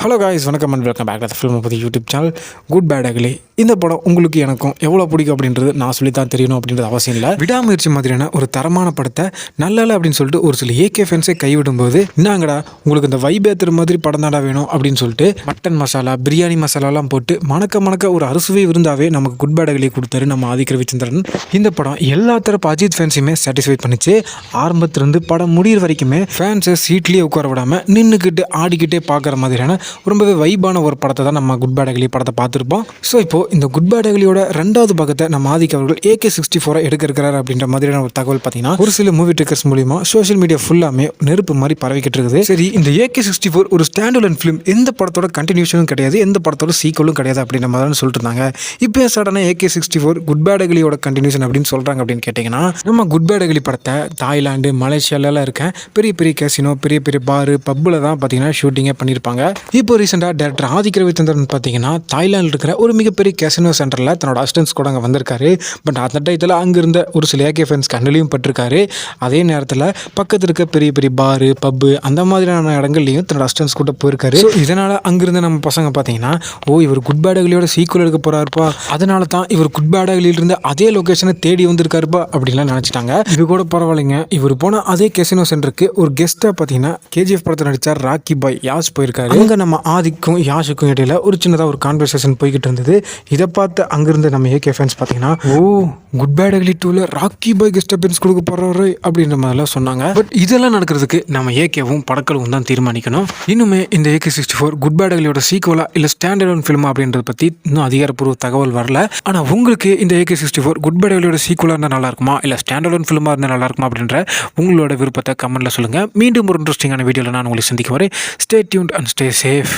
Hello guys, வணக்கம் and welcome back to the film பற்றி YouTube channel Good Bad Ugly. இந்த படம் உங்களுக்கு எனக்கும் எவ்வளோ பிடிக்கும் அப்படின்றது நான் சொல்லித்தான் தெரியணும் அப்படின்றது அவசியம் இல்லை. விடாமுயற்சி மாதிரியான ஒரு தரமான படத்தை நல்ல அப்படின்னு சொல்லிட்டு ஒரு சில ஏகே ஃபேன்ஸை கைவிடும்போது, என்னங்கடா உங்களுக்கு இந்த வைப் ஏற்றுற மாதிரி படம் தாடா வேணும் அப்படின்னு சொல்லிட்டு மட்டன் மசாலா, பிரியாணி மசாலாலாம் போட்டு மணக்க ஒரு அறுசுவை விருந்தாவே நமக்கு குட் பேட் அக்லி கொடுத்தாரு நம்ம ஆதிக்க ரவிச்சந்திரன். இந்த படம் எல்லா தரப்பு அஜித் ஃபேன்ஸையுமே சாட்டிஸ்ஃபை பண்ணிச்சு. ஆரம்பத்திலிருந்து படம் முடிகிற வரைக்குமே ஃபேன்ஸை சீட்லேயே உட்கார விடாமல் நின்றுக்கிட்டு ஆடிக்கிட்டே பார்க்குற மாதிரியான ரொம்பவே வைபான ஒரு படத்தை தான் நம்ம குட் பேட் அக்லி படத்தை பார்த்துருப்போம். ஸோ இப்போது இந்த குட் பேட் அக்லியோட ரெண்டாவது பக்கத்தை நம்ம ஆதிக் அவர்கள் AK-64 எடுக்க இருக்கிறார் அப்படின்ற மாதிரியான ஒரு தகவல் பார்த்தீங்கன்னா ஒரு சில மூவி டேக்கர்ஸ் மூலிமா சோஷியல் மீடியா ஃபுல்லாமே நெருப்பு மாதிரி பரவிக்கிட்டு இருக்குது. சரி, இந்த AK-64 ஒரு ஸ்டாண்டர்ட் ஃபிலிம், எந்த படத்தோட கண்டினியூஷனும் கிடையாது, எந்த படத்தோட சீக்வலும் கிடையாது அப்படின்ற மாதிரி சொல்லிட்டு இருந்தாங்க. இப்போ சடனாக AK-64 குட் பேட் அக்லியோட கண்டினியூஷன் அப்படின்னு சொல்கிறாங்க அப்படின்னு கேட்டிங்கன்னா, நம்ம குட் பேட் அக்லி படத்தை தாய்லாந்து, மலேசியாலலாம் இருக்க பெரிய பெரிய கேசினோ, பெரிய பெரிய பாரு, பப்பில் தான் பார்த்தீங்கன்னா ஷூட்டிங்கே பண்ணியிருப்பாங்க. இப்போ ரீசெண்டாக டேரக்டர் ஆதிக்க ரவிச்சந்திரன் பார்த்தீங்கன்னா தாய்லாந்தில் இருக்கிற ஒரு மிகப்பெரிய கேசினோ சென்டரில் தன்னோட அசிஸ்டன்ஸ் கூட அங்கே வந்திருக்காரு. பட் அந்த டயத்தில் அங்கே இருந்த ஒரு சில ஏகே ஃபேன்ஸ் கண்ணிலையும் பட்டிருக்காரு. அதே நேரத்தில் பக்கத்தில் இருக்க பெரிய பெரிய பாரு, பப்பு அந்த மாதிரியான இடங்கள்லையும் தன்னோட அசிஸ்டன்ஸ் கூட போயிருக்காரு. ஸோ இதனால் அங்கிருந்த நம்ம பசங்க பார்த்தீங்கன்னா, இவர் குட் பேட் அக்லியோட சீக்குவல் எடுக்க போகிறாருப்பா, அதனால தான் இவர் குட் பேட் அக்லியிலிருந்து அதே லொக்கேஷனை தேடி வந்திருக்காருப்பா அப்படின்லாம் நினச்சிட்டாங்க. இது கூட பரவாயில்லைங்க. இவர் போன அதே கேசினோ சென்டருக்கு ஒரு கெஸ்ட்டாக பார்த்தீங்கன்னா KGF படத்தில் நடித்தார் ராக்கி பாய் யாஷ் போயிருக்காரு. அங்கே நம்ம ஆதிக்கும் யாஷுக்கும் இடையில ஒரு சின்னதாக ஒரு கான்வர்சேஷன் போய்கிட்டு இருந்தது. இதை பார்த்து அங்கிருந்து நம்ம ஏகே ஃபேன்ஸ் பார்த்தீங்கன்னா, குட் பேட் அக்லி 2ல ராக்கி பாய் கெஸ்ட் அப்பீரன்ஸ் கொடுக்க போறாரு அப்படின்ற மாதிரிலாம் சொன்னாங்க. பட் இதெல்லாம் நடக்கிறதுக்கு நம்ம ஏகேவும் படக்களும் தான் தீர்மானிக்கணும். இன்னுமே இந்த AK-64 குட் பேட் அக்லியோட சீக்குவலா இல்லை ஸ்டாண்டர்ட் ஃபிலிமா அப்படின்றத பற்றி இன்னும் அதிகாரப்பூர்வ தகவல் வரல. ஆனால் உங்களுக்கு இந்த AK-64 குட் பேட் அக்லியோட சீக்குவலாக இருந்தால் நல்லா இருக்குமா, இல்லை ஸ்டாண்டர்ட் ஃபிலிமாக இருந்தால் நல்லா இருக்குமா அப்படின்ற உங்களோட விருப்பத்தை கமெண்ட்ல சொல்லுங்கள். மீண்டும் ஒரு இன்ட்ரெஸ்டிங்கான வீடியோவில் நான் உங்களை சந்திக்க வரேன். Stay tuned and stay safe.